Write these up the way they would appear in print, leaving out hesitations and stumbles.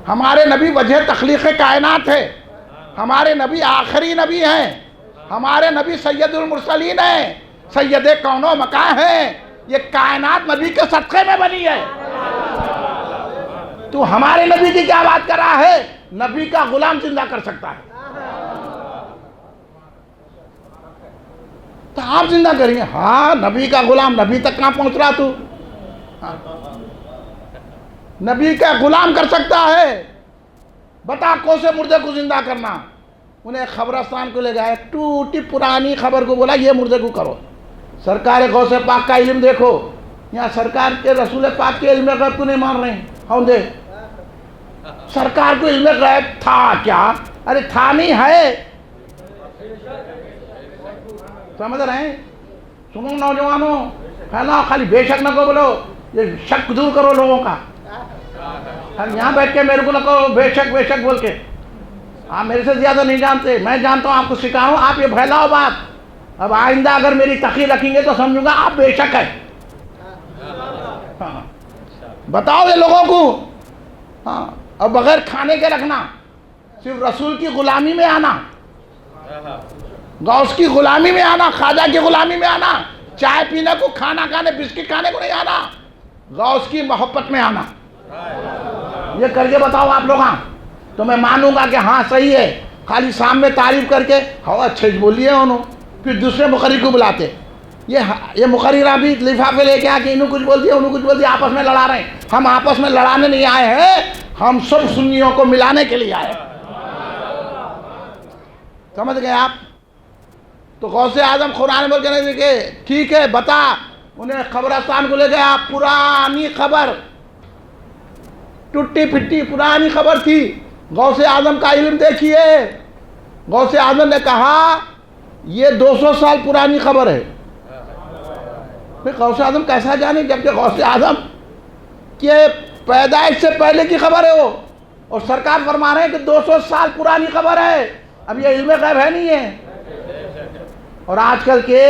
ہمارے نبی وجہ تخلیق کائنات ہے، ہمارے نبی آخری نبی ہیں، ہمارے نبی سید المرسلین ہیں، سید کون و مکان ہیں، یہ کائنات نبی کے صدقے میں بنی ہے۔ تو ہمارے نبی کی کیا بات کر رہا ہے؟ نبی کا غلام زندہ کر سکتا ہے تو آپ زندہ کریے۔ ہاں نبی کا غلام، نبی تک کہاں پہنچ رہا تو؟ نبی کا غلام کر سکتا ہے، بتا کون سے مردے کو زندہ کرنا؟ انہیں خبرستان کو لے گئے، ٹوٹی پرانی خبر کو بولا یہ مردے کو کرو۔ سرکار غوث پاک کا علم دیکھو، یہاں سرکار کے رسول پاک کے علم غیب کو نہیں مان رہے ہیں۔ ہاں دے سرکار کو علم غیب تھا کیا؟ ارے تھا نہیں ہے، سمجھ رہے ہیں؟ سنو نوجوانوں، پھیلاؤ، خالی بے شک نہ کو بولو، یہ شک دور کرو لوگوں کا۔ یہاں بیٹھ کے میرے کو نہ کہو بے شک بول کے، آپ میرے سے زیادہ نہیں جانتے، میں جانتا ہوں، آپ کو سکھاؤں، آپ یہ پھیلاؤ بات۔ اب آئندہ اگر میری تقریر رکھیں گے تو سمجھوں گا آپ بے شک ہے۔ بتاؤ یہ لوگوں کو، ہاں، اور بغیر کھانے کے رکھنا، صرف رسول کی غلامی میں آنا، غوث کی غلامی میں آنا، خواجہ کی غلامی میں آنا، چائے پینے کو، کھانا کھانے، بسکٹ کھانے کو نہیں آنا، غوث کی محبت میں آنا۔ یہ کر کے بتاؤ آپ لوگ، ہاں تو میں مانوں گا کہ ہاں صحیح ہے۔ خالی سامنے تعریف کر کے ہوا اچھے بولیے انہوں، پھر دوسرے مقرر کو بلاتے، یہ مقررہ بھی لفافے لے کے آ کے انہوں کچھ بول دیا، انہوں کچھ بول دیا، آپس میں لڑا رہے ہیں۔ ہم آپس میں لڑانے نہیں آئے ہیں، ہم سب سنیوں کو ملانے کے لیے آئے۔ سمجھ گئے آپ؟ تو غوث اعظم قرآن بول کے نہیں کہ ٹھیک ہے بتا، انہیں خبرستان کو لے گیا، پرانی خبر، ٹوٹی پھٹی پرانی خبر تھی۔ غوث اعظم کا علم دیکھیے، غوث اعظم نے کہا یہ 200 سال پرانی خبر ہے۔ پھر غوث اعظم کیسا جانے جبکہ غوث اعظم کے پیدائش سے پہلے کی خبر ہے وہ، اور سرکار فرما رہے ہیں کہ 200 سال پرانی خبر ہے۔ اب یہ علم غیب ہے نہیں ہے؟ اور آج کل کے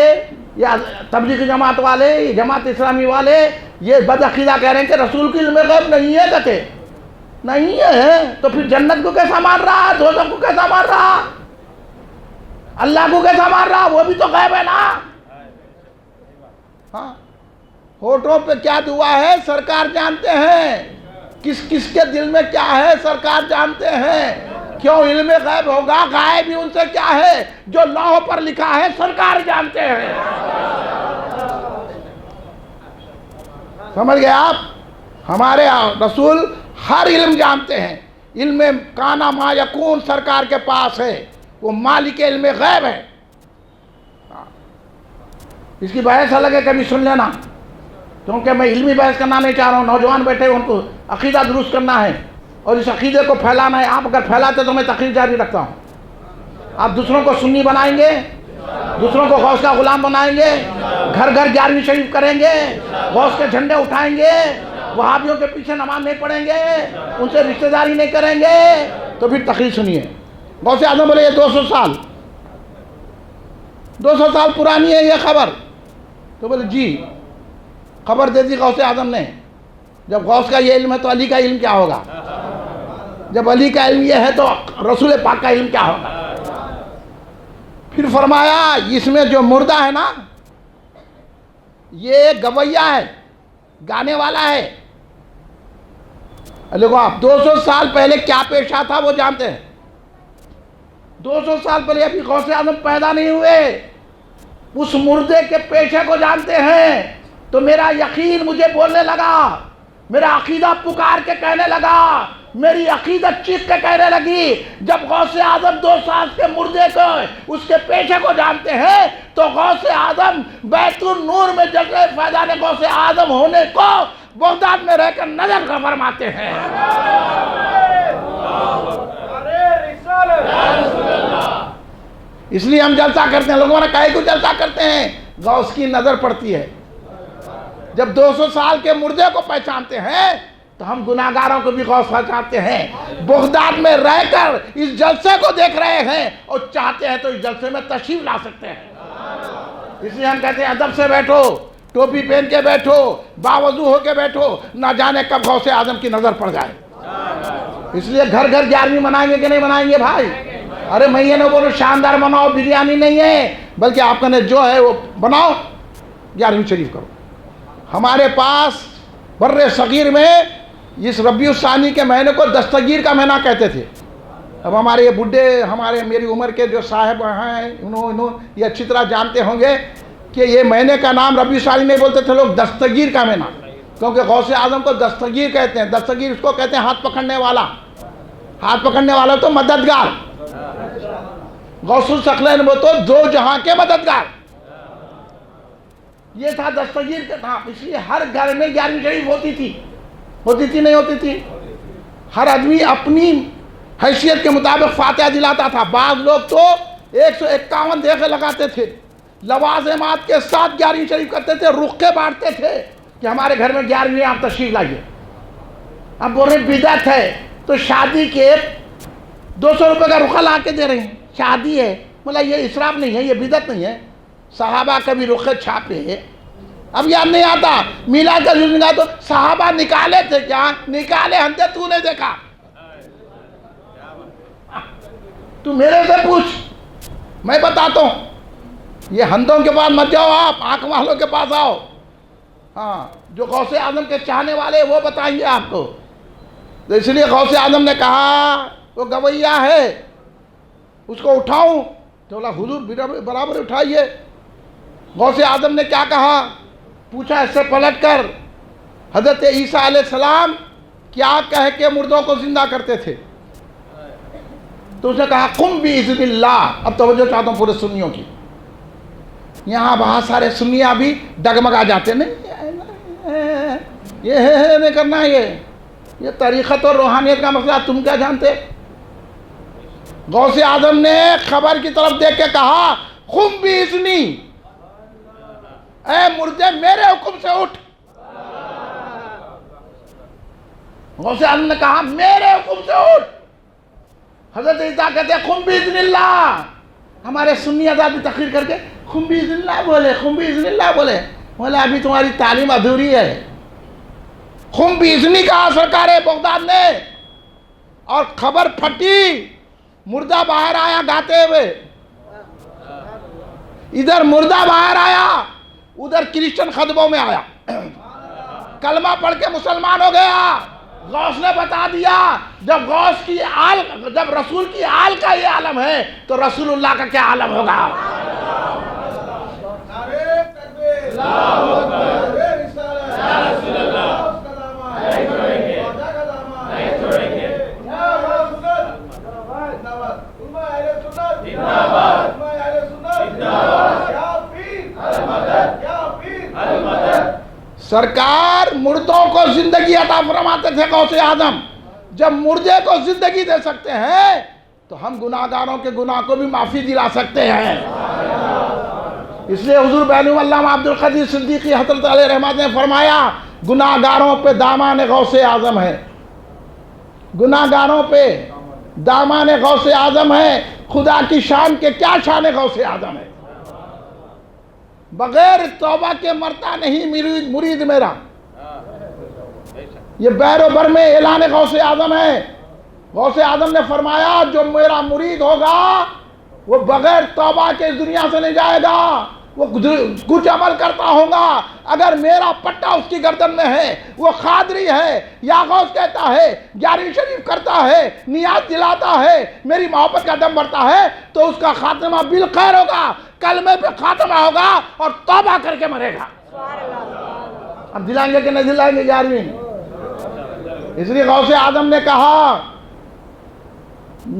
یہ تبلیغی جماعت والے، جماعت اسلامی والے یہ بدعقیدہ کہہ رہے ہیں کہ رسول کی علم غیب نہیں ہے، کہتے نہیں ہے، تو پھر جنت کو کیسا مان رہا، دوزخ کو کیسا مان رہا، اللہ کو کیسا مان رہا؟ وہ بھی تو غیب ہے نا۔ ہاں ہوٹوں پہ کیا دعا ہے سرکار جانتے ہیں، کس کس کے دل میں کیا ہے سرکار جانتے ہیں۔ کیوں علم غیب ہوگا؟ غائب ہی ان سے کیا ہے، جو لوح پر لکھا ہے سرکار جانتے ہیں۔ سمجھ گئے آپ؟ ہمارے رسول ہر علم جانتے ہیں، علم کانا ما یکون سرکار کے پاس ہے، وہ مالک علم غیب ہے۔ اس کی بحث الگ ہے، کبھی سن لینا، کیونکہ میں علمی بحث کرنا نہیں چاہ رہا ہوں۔ نوجوان بیٹھے ان کو عقیدہ درست کرنا ہے اور اس عقیدے کو پھیلانا ہے۔ آپ اگر پھیلاتے تو میں تقریر جاری رکھتا ہوں۔ آپ دوسروں کو سنی بنائیں گے، دوسروں کو غوث کا غلام بنائیں گے، گھر گھر 11ویں شریف کریں گے، غوث کے جھنڈے اٹھائیں گے، وہابیوں کے پیچھے نماز نہیں پڑھیں گے، ان سے رشتہ داری نہیں کریں گے، تو پھر تقریر سنیے۔ غوث اعظم بولے یہ 200 سال پرانی ہے یہ خبر، تو بولے جی خبر دے دی غوث اعظم نے۔ جب غوث کا یہ علم ہے تو علی کا علم کیا ہوگا؟ جب علی کا علم یہ ہے تو رسول پاک کا علم کیا ہوگا؟ پھر فرمایا اس میں جو مردہ ہے نا یہ گویا ہے، گانے والا ہے۔ دیکھو آپ 200 سال پہلے کیا پیشہ تھا وہ جانتے ہیں۔ 200 سال پہلے ابھی غوث اعظم پیدا نہیں ہوئے، اس مردے کے پیشے کو جانتے ہیں۔ تو میرا یقین مجھے بولنے لگا، میرا عقیدہ پکار کے کہنے لگا، میری عقیدت چیخ کے کہنے لگی، جب غوث اعظم 2 سال کے مردے کو اس کے پیشے کو جانتے ہیں تو غوث اعظم بیت النور میں جلوہ فیضان غوث اعظم ہونے کو بغداد میں رہ کر نظر فرماتے ہیں۔ اس لیے ہم جلسہ کرتے ہیں۔ لوگوں نے کہے کیوں جلسہ کرتے ہیں؟ غوث کی نظر پڑتی ہے۔ جب 200 سال کے مردے کو پہچانتے ہیں تو ہم گناہگاروں کو بھی غوث پہچانتے ہیں۔ بغداد میں رہ کر اس جلسے کو دیکھ رہے ہیں اور چاہتے ہیں تو اس جلسے میں تشریف لا سکتے ہیں۔ اس لیے ہم کہتے ہیں ادب سے بیٹھو، ٹوپی پہن کے بیٹھو، باوضو ہو کے بیٹھو، نہ جانے کب غوث اعظم کی نظر پڑ جائے۔ اس لیے گھر گھر 11ویں منائیں گے کہ نہیں منائیں گے بھائی؟ ارے میں یہ نہ بولوں شاندار مناؤ، بریانی نہیں ہے، بلکہ آپ نے جو ہے وہ بناؤ، 11ویں شریف کرو۔ ہمارے پاس بر صغیر میں اس ربیع الثانی کے مہینے کو دستگیر کا مہینہ کہتے تھے۔ اب ہمارے یہ بڈھے، میری عمر کے جو صاحب ہیں انہوں یہ اچھی طرح جانتے ہوں گے کہ یہ مہینے کا نام ربیع الثانی نہیں بولتے تھے لوگ، دستگیر کا مہینہ، کیونکہ غوث اعظم کو دستگیر کہتے ہیں۔ دستگیر اس کو کہتے ہیں ہاتھ پکڑنے والا، ہاتھ پکڑنے والا تو مددگار، غوث الثقلین وہ تو دو جہاں کے مددگار، یہ تھا دستگیر کا نام۔ اس لیے ہر گھر میں 11ویں شریف ہوتی تھی نہیں ہوتی تھی؟ ہر آدمی اپنی حیثیت کے مطابق فاتحہ دلاتا تھا۔ بعض لوگ تو 151 دیگیں لگاتے تھے، لوازمات کے ساتھ 11ویں شریف کرتے تھے، رخے بانٹتے تھے کہ ہمارے گھر میں 11ویں آپ تشریف لائیے۔ اب بول رہے بدعت ہے، تو شادی کے 200 روپے کا رخہ لا کے دے رہے ہیں، شادی ہے، بولا یہ اسراف نہیں ہے، یہ بدعت نہیں ہے، صحابہ کبھی رخے چھاپے۔ اب یاد نہیں آتا میلاد کا جلوس نکالا تو صحابہ نکالے تھے کیا؟ نکالے ہم تھے، تو نے دیکھا؟ تو میرے سے پوچھ، میں بتاتا ہوں۔ یہ ہندوں کے پاس مت جاؤ، آپ آنکھ والوں کے پاس آؤ، ہاں جو غوث اعظم کے چاہنے والے وہ بتائیں گے آپ کو۔ تو اس لیے غوث اعظم نے کہا وہ گویا ہے، اس کو اٹھاؤں تو بولا حضور برابر اٹھائیے۔ غوث اعظم نے کیا کہا؟ پوچھا اس سے پلٹ کر، حضرت عیسیٰ علیہ السلام کیا کہہ کے مردوں کو زندہ کرتے تھے؟ تو اس نے کہا قم باذن اللہ۔ اب توجہ چاہتا ہوں پورے سنیوں کی، یہاں بہت سارے سنیاں بھی ڈگمگا جاتے، نہیں یہ ہے نہیں کرنا، یہ طریقت اور روحانیت کا مسئلہ، تم کیا جانتے؟ غوث اعظم نے خبر کی طرف دیکھ کے کہا قم باذنی، اے مردے میرے حکم سے اٹھ۔ غوث اعظم نے کہا میرے حکم سے اٹھ۔ حضرت عیسیٰ کہتے ہیں قم باذن اللہ۔ ہمارے سنی آزاد بھی تقریر کر کے قم باذن اللہ بولے، قم باذن اللہ بولے، بولے ابھی تمہاری تعلیم ادھوری ہے۔ قم باذنی کہا سرکار بغداد نے، اور خبر پھٹی، مردہ باہر آیا گاتے ہوئے، ادھر مردہ باہر آیا، ادھر کرسچن خطبوں میں آیا، کلمہ پڑھ کے مسلمان ہو گیا۔ غوث نے بتا دیا جب غوث کی آل، جب رسول کی آل کا یہ عالم ہے تو رسول اللہ کا کیا عالم ہوگا؟ سرکار مردوں کو زندگی عطا فرماتے تھے غوث اعظم۔ جب مردے کو زندگی دے سکتے ہیں تو ہم گناہگاروں کے گناہ کو بھی معافی دلا سکتے ہیں۔ اس لیے حضور بین علامہ عبد القدیر صدیقی حضرت علیہ رحمت نے فرمایا گناہگاروں پہ دامان غوث اعظم ہے، گناہگاروں پہ دامان غوث اعظم ہے۔ خدا کی شان کے کیا شان غوث اعظم ہے؟ بغیر توبہ کے مرتا نہیں مرید میرا، یہ بیر و بر میں اعلان غوث اعظم ہے۔ غوث اعظم نے فرمایا جو میرا مرید ہوگا وہ بغیر توبہ کے اس دنیا سے نہیں جائے گا، وہ کچھ عمل کرتا ہوگا، اگر میرا پٹا اس کی گردن میں ہے، وہ قادری ہے یا غوث کہتا ہے، 11ویں شریف کرتا ہے، نیاز دلاتا ہے، میری محبت کا دم بڑھتا ہے، تو اس کا خاتمہ بالخیر ہوگا، کلمے پہ خاتمہ ہوگا اور توبہ کر کے مرے گا۔ اب دلائیں گے کہ نہیں دلائیں گے 11ویں؟ اس لیے غوث اعظم نے کہا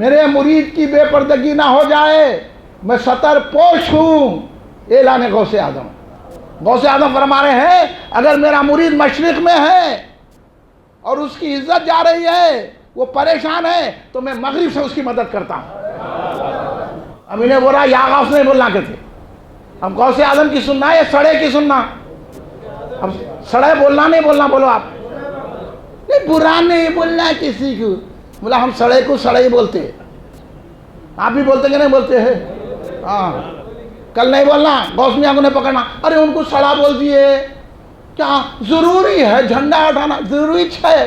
میرے مرید کی بے پردگی نہ ہو جائے، میں ستر پوش ہوں، اعلان غوث اعظم۔ غوث اعظم فرما رہے ہیں اگر میرا مرید مشرق میں ہے اور اس کی عزت جا رہی ہے، وہ پریشان ہے، تو میں مغرب سے اس کی مدد کرتا ہوں۔ اب انہیں بولا یا غوث نہیں بولنا کہتے، اب غوث اعظم کی سننا ہے یا سڑے کی سننا؟ اب سڑے بولنا نہیں بولنا بولو آپ، نہیں برا نہیں بولنا کسی کو، بولا ہم سڑے کو سڑے ہی بولتے ہیں۔ آپ بھی بولتے کہ نہیں بولتے ہیں؟ ہاں، کل نہیں بولنا غوث میاں کو نہیں پکڑنا، ارے ان کو سڑا بول دیے، کیا ضروری ہے جھنڈا اٹھانا؟ ضروری ہے،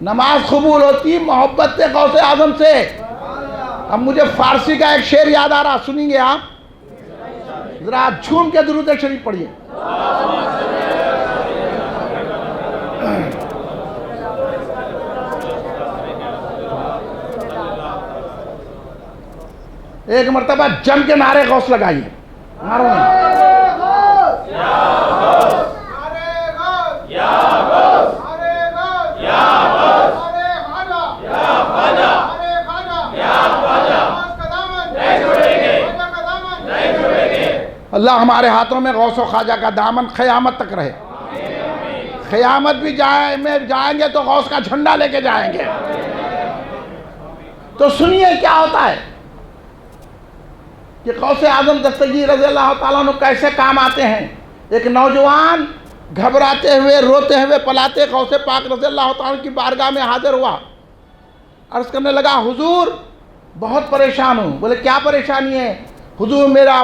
نماز قبول ہوتی محبت سے غوث اعظم سے۔ اب مجھے فارسی کا ایک شعر یاد آ رہا، سنیں گے آپ؟ ذرا جھوم کے درود شریف پڑھیے۔ ایک مرتبہ جم کے نعرے غوث لگائیے، نعروں میں۔ اللہ ہمارے ہاتھوں میں غوث و خواجہ کا دامن قیامت تک رہے۔ قیامت بھی جائیں گے تو غوث کا جھنڈا لے کے جائیں گے۔ تو سنیے کیا ہوتا ہے کہ غوث اعظم دستگیر رضی اللہ تعالیٰ عنہ کیسے کام آتے ہیں۔ ایک نوجوان گھبراتے ہوئے روتے ہوئے پلاتے غوث پاک رضی اللہ تعالیٰ عنہ کی بارگاہ میں حاضر ہوا، عرض کرنے لگا حضور بہت پریشان ہوں۔ بولے کیا پریشانی ہے؟ حضور میرا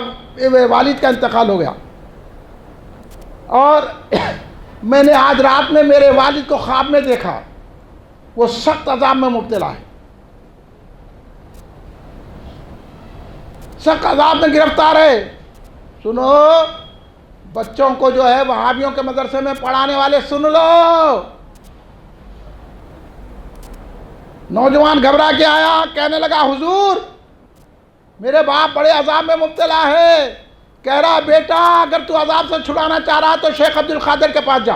والد کا انتقال ہو گیا اور میں نے آج رات میں میرے والد کو خواب میں دیکھا، وہ سخت عذاب میں مبتلا ہے، سخت عذاب میں گرفتار ہے۔ سنو بچوں کو جو ہے وہابیوں کے مدرسے میں پڑھانے والے سن لو۔ نوجوان گھبرا کے آیا، کہنے لگا حضور میرے باپ بڑے عذاب میں مبتلا ہے۔ کہہ رہا بیٹا اگر تو عذاب سے چھڑانا چاہ رہا تو شیخ عبد القادر کے پاس جا۔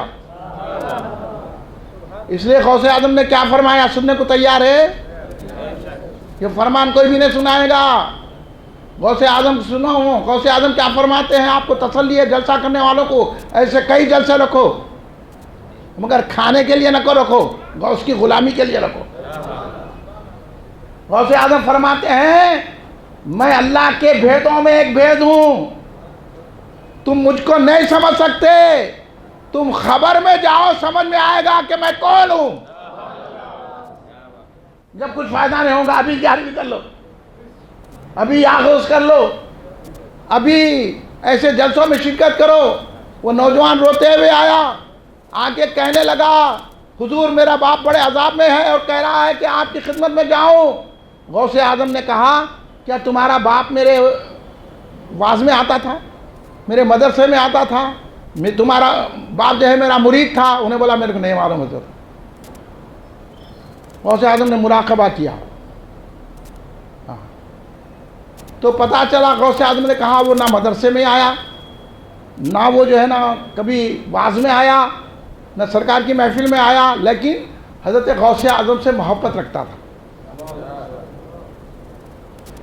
اس لیے غوث اعظم نے کیا فرمایا، سننے کو تیار ہے؟ یہ فرمان کوئی بھی نہیں سنائے گا۔ غوث اعظم سنو، غوث اعظم کیا فرماتے ہیں؟ آپ کو تسلی ہے جلسہ کرنے والوں کو، ایسے کئی جلسے رکھو مگر کھانے کے لیے نہ کو رکھو، غوث کی غلامی کے لیے رکھو۔ غوث اعظم فرماتے ہیں میں اللہ کے بھیدوں میں ایک بھید ہوں، تم مجھ کو نہیں سمجھ سکتے، تم خبر میں جاؤ سمجھ میں آئے گا کہ میں کون ہوں۔ جب کچھ فائدہ نہیں ہوگا ابھی جاری کر لو، ابھی آغوش کر لو، ابھی ایسے جلسوں میں شرکت کرو۔ وہ نوجوان روتے ہوئے آیا، آگے کہنے لگا حضور میرا باپ بڑے عذاب میں ہے اور کہہ رہا ہے کہ آپ کی خدمت میں جاؤں۔ غوث اعظم نے کہا کیا تمہارا باپ میرے واز میں آتا تھا، میرے مدرسے میں آتا تھا؟ تمہارا باپ جو ہے میرا مرید تھا؟ انہیں بولا میرے کو نہیں معلوم حضور۔ غوث اعظم نے مراقبہ کیا تو پتہ چلا غوث اعظم نے کہا وہ نہ مدرسے میں آیا، نہ وہ جو ہے نا کبھی واز میں آیا، نہ سرکار کی محفل میں آیا، لیکن حضرت غوث اعظم سے محبت رکھتا تھا۔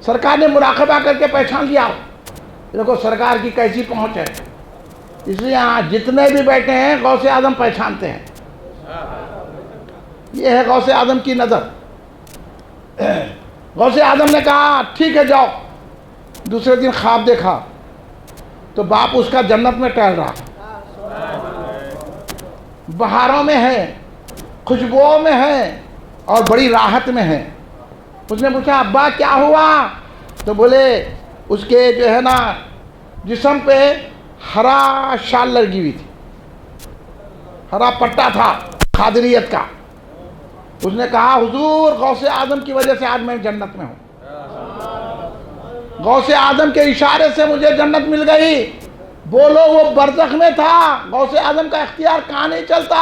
سرکار نے مراقبہ کر کے پہچان لیا، دیکھو سرکار کی کیسی پہنچ ہے، اس لیے یہاں جتنے بھی بیٹھے ہیں غوث اعظم پہچانتے ہیں۔ یہ ہے غوث اعظم کی نظر۔ غوث اعظم نے کہا ٹھیک ہے جاؤ۔ دوسرے دن خواب دیکھا تو باپ اس کا جنت میں ٹہل رہا، بہاروں میں ہے، خوشبوؤں میں ہے اور بڑی راحت میں ہے۔ اس نے پوچھا ابا کیا ہوا؟ تو بولے اس کے جو ہے نا جسم پہ ہرا شال لگی ہوئی تھی، ہرا پٹا تھا قادریت کا۔ اس نے کہا حضور غوث اعظم کی وجہ سے آج میں جنت میں ہوں، غوث اعظم کے اشارے سے مجھے جنت مل گئی۔ بولو وہ برزخ میں تھا، غوث اعظم کا اختیار کہاں نہیں چلتا؟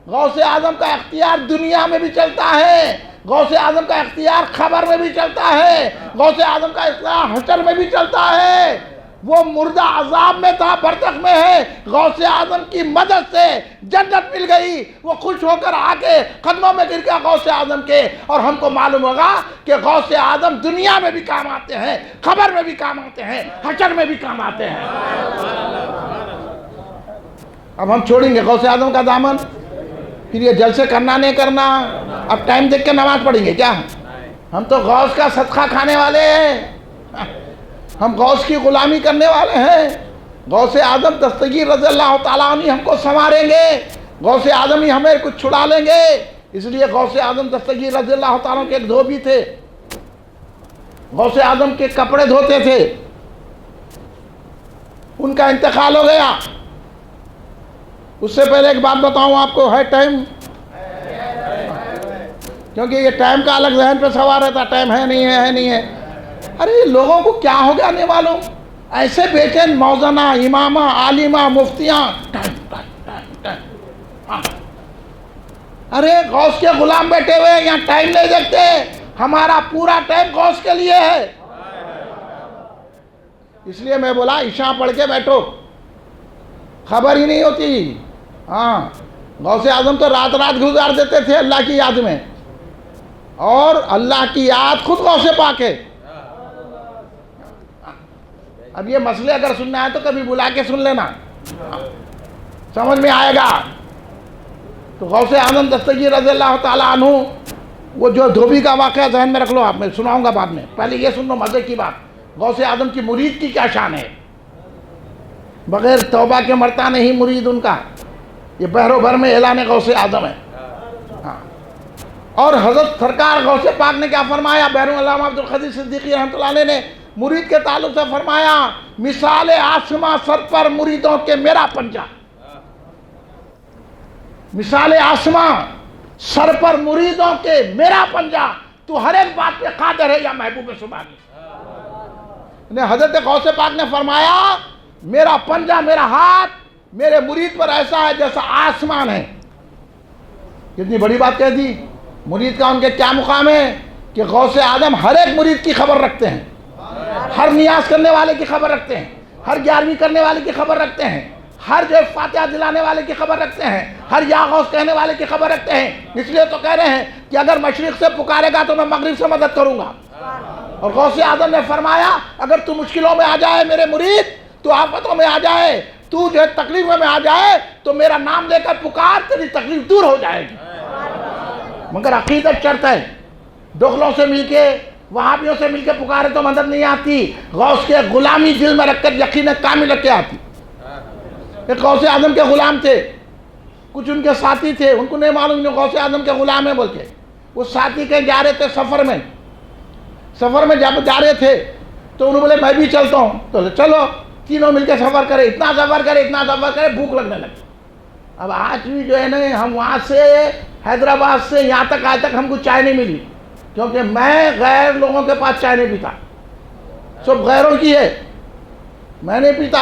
غوث اعظم کا اختیار دنیا میں بھی چلتا ہے، غوث اعظم کا اختیار خبر میں بھی چلتا ہے، غوث اعظم کا اختیار حشر میں بھی چلتا ہے۔ وہ مردہ عذاب میں تھا، برزخ میں ہے، غوث اعظم کی مدد سے جنت مل گئی۔ وہ خوش ہو کر آ کے قدموں میں گر گیا غوث اعظم کے، اور ہم کو معلوم ہوگا کہ غوث اعظم دنیا میں بھی کام آتے ہیں، خبر میں بھی کام آتے ہیں، حشر میں بھی کام آتے ہیں۔ اب ہم چھوڑیں گے غوث اعظم کا دامن؟ پھر یہ جلسے کرنا نہیں کرنا، اب ٹائم دیکھ کے نماز پڑھیں گے کیا؟ ہم تو غوث کا صدقہ کھانے والے ہیں، ہم غوث کی غلامی کرنے والے ہیں۔ غوث اعظم دستگیر رضی اللہ تعالیٰ عنہ ہم کو سنواریں گے، غوث اعظم ہی ہمیں کچھ چھڑا لیں گے۔ اس لیے غوث اعظم دستگیر رضی اللہ تعالیٰ عنہ کے ایک دھوبی تھے، غوث اعظم کے کپڑے دھوتے تھے، ان کا انتقال ہو گیا۔ اس سے پہلے ایک بات بتاؤں آپ کو، ہے ٹائم؟ کیونکہ یہ ٹائم کا الگ ذہن پہ سوار رہتا، ٹائم ہے نہیں ہے نہیں ہے. ارے لوگوں کو کیا ہو گیا نہیں معلوم، ایسے بیٹھے موزنہ امامہ عالمہ مفتیاں ٹائم ٹائم ٹائم ٹائم. ارے غوث کے غلام بیٹھے ہوئے یہاں ٹائم نہیں دیکھتے، ہمارا پورا ٹائم غوث کے لیے ہے. اس لیے میں بولا عشاء پڑھ کے بیٹھو، خبر ہی نہیں ہوتی. ہاں غوث اعظم تو رات رات گزار دیتے تھے اللہ کی یاد میں، اور اللہ کی یاد خود غوث پاک ہے. اب یہ مسئلے اگر سننا ہے تو کبھی بلا کے سن لینا، سمجھ میں آئے گا. تو غوث اعظم دستگیر رضی اللہ تعالیٰ عنہ، وہ جو دھوبی کا واقعہ ذہن میں رکھ لو، آپ میں سناؤں گا بعد میں، پہلے یہ سن لو مزے کی بات. غوث اعظم کی مرید کی کیا شان ہے، بغیر توبہ کے مرتا نہیں مرید ان کا، یہ بحر و بھر میں اعلان غوث اعظم ہے. ہاں اور حضرت سرکار غوث پاک نے کیا فرمایا، بحر علامہ عبد القادر صدیقی رحمۃ اللہ علیہ نے مرید کے تعلق سے فرمایا، مثال آسماں سر پر مریدوں کے میرا پنجہ. مثال آسماں سر پر مریدوں کے میرا پنجہ، تو ہر ایک بات پہ قادر ہے یا محبوب سبحانی. حضرت غوث پاک نے فرمایا میرا پنجہ میرا ہاتھ میرے مرید پر ایسا ہے جیسا آسمان ہے. کتنی بڑی بات کہہ دی. مرید کا ان کے کیا مقام ہے کہ غوث اعظم ہر ایک مرید کی خبر رکھتے ہیں، ہر نیاز کرنے والے کی خبر رکھتے ہیں، ہر 11ویں کرنے والے کی خبر رکھتے ہیں، ہر جو فاتحہ دلانے والے کی خبر رکھتے ہیں، ہر یا غوث کہنے والے کی خبر رکھتے ہیں. اس لیے تو کہہ رہے ہیں کہ اگر مشرق سے پکارے گا تو میں مغرب سے مدد کروں گا. اور غوث اعظم نے فرمایا اگر تو مشکلوں میں آ جائے میرے مرید، تو آفتوں میں آ جائے، تو جو ہے تکلیفوں میں آ جائے، تو میرا نام لے کر پکار، تیری تکلیف دور ہو جائے گی. مگر عقیدت شرط ہے، دخلوں سے مل کے وہابیوں سے مل کے پکارے تو مدد نہیں آتی، غوث کے غلامی دل میں رکھ کر یقین کامل رکھ کے آتی. ایک غوث اعظم کے غلام تھے، کچھ ان کے ساتھی تھے، ان کو نہیں معلوم انہیں غوث اعظم کے غلام ہیں بول کے. وہ ساتھی کہیں جا رہے تھے سفر میں جب جا رہے تھے تو انہوں نے بولے میں بھی چلتا ہوں. تو چلو تینوں مل کے سفر کرے، اتنا سفر کرے بھوک لگنے لگی. اب آج بھی جو ہے نا ہم وہاں سے حیدرآباد سے یہاں تک آج تک ہم کو چائے نہیں ملی، کیونکہ میں غیر لوگوں کے پاس چائے نہیں پیتا، سب غیروں کی ہے، میں نہیں پیتا.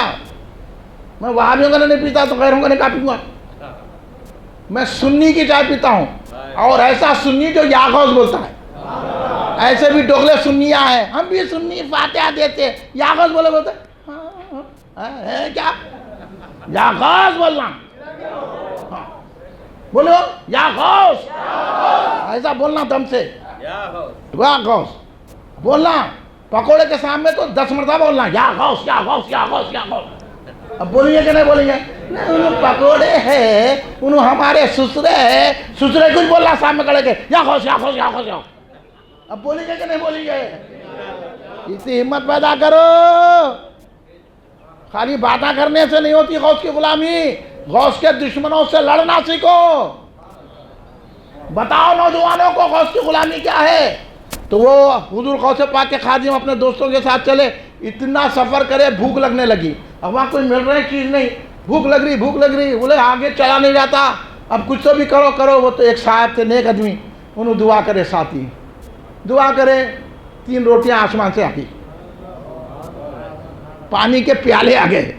میں وہابیوں کا نہیں پیتا تو غیروں کا نہیں کہا پیوں گا. میں سنی کی چائے پیتا ہوں، اور ایسا سنی جو یا غوث بولتا ہے. ایسے بھی ڈوغلے سنیاں ہیں، ہم بھی سنی فاتحہ دیتے، یا غوث بولتے ہے کیا، یا غوث بولنا، بولو یا غوث، ایسا بولنا دم سے، یا غوث بولنا. پکوڑے کے سامنے تو 10 مرتبہ بولنا یا غوث یا غوث یا غوث یا غوث. اب بولیں گے کہ نہیں بولیں گے؟ انہوں پکوڑے ہیں، انہوں ہمارے سسرے ہیں، سسرے کچھ بولنا سامنے کھڑے کے یا غوث یا غوث یا غوث یا غوث. اب بولیں گے کہ نہیں بولیں گے؟ اسی ہمت پیدا کرو. خالی باتیں کرنے سے نہیں ہوتی غوث کی غلامی، غوث کے دشمنوں سے لڑنا سیکھو. بتاؤ نوجوانوں کو غوث کی غلامی کیا ہے. تو وہ حضور غوث پاک کے خادم اپنے دوستوں کے ساتھ چلے، اتنا سفر کرے بھوک لگنے لگی. اب وہاں کوئی مل رہی چیز نہیں، بھوک لگ رہی، بولے آگے چلا نہیں جاتا، اب کچھ تو بھی کرو. وہ تو ایک صاحب تھے نیک آدمی، انہوں دعا کرے، ساتھی دعا کرے، 3 روٹیاں آسمان سے آتی، پانی کے پیالے آ گئے،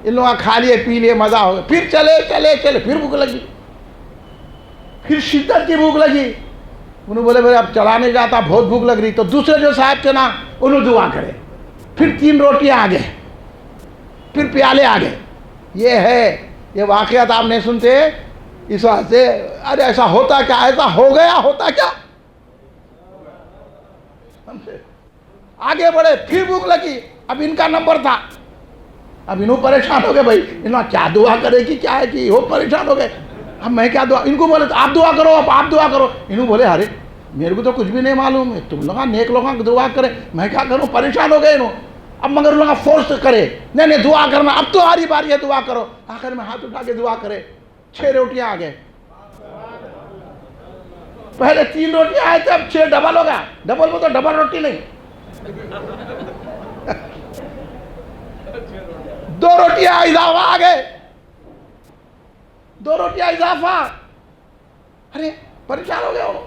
ان لوگوں کھا لیے پی لیے، مزہ ہو گیا. پھر چلے پھر بھوک لگی، پھر شدت کی بھوک لگی. انہوں بولے بھائی اب چلا نہیں جاتا، بہت بھوک لگ رہی. تو دوسرے جو صاحب تھے نا انہوں دعا کرے، پھر 3 روٹیاں آ گئے، پھر پیالے آ گئے. یہ ہے، یہ واقعات آپ نہیں سنتے اس واسطے. ارے ایسا ہوتا کیا، ایسا ہو گیا، ہوتا کیا. آگے بڑھے، پھر بھوک لگی، اب ان کا نمبر تھا. اب انہوں پریشان ہو گئے، بھائی انہوں کیا دعا کرے گی، کیا ہے کہ وہ پریشان ہو گئے. اب میں کیا دعا، ان کو بولے آپ دعا کرو، اب آپ دعا کرو. انہوں بولے ارے میرے کو تو کچھ بھی نہیں معلوم ہے، تم لوگ نیک لوگوں کو دعا کرے، میں کیا کروں. پریشان ہو گئے انہوں. اب مگر لوگوں فورس کرے، نہیں دعا کرنا، اب تو ہاری باری ہے دعا کرو. آخر میں ہاتھ اٹھا کے دعا کرے، 6 روٹیاں آ گئے. پہلے 3 روٹیاں آئے تھے، اب 6 ڈبل ہو گیا. ڈبل میں تو ڈبل روٹی نہیں، 2 روٹیاں اضافہ آ گئے، 2 روٹیاں اضافہ. ارے پریشان ہو گئے ہو.